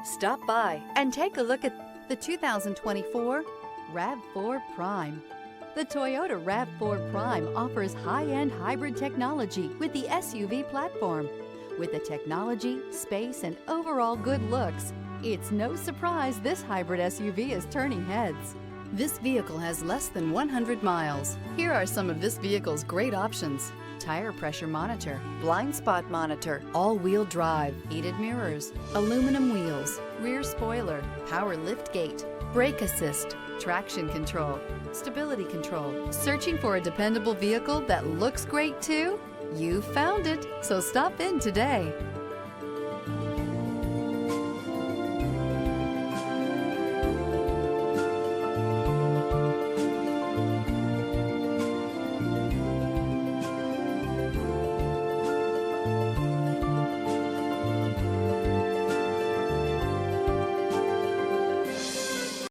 Stop by and take a look at the 2024 RAV4 Prime. The Toyota RAV4 Prime offers high-end hybrid technology with the SUV platform. With the technology, space, and overall good looks, it's no surprise this hybrid SUV is turning heads. This vehicle has less than 100 miles. Here are some of this vehicle's great options: tire pressure monitor, blind spot monitor, all-wheel drive, heated mirrors, aluminum wheels, rear spoiler, power lift gate, brake assist, traction control, stability control. Searching for a dependable vehicle that looks great too? You found it, so stop in today.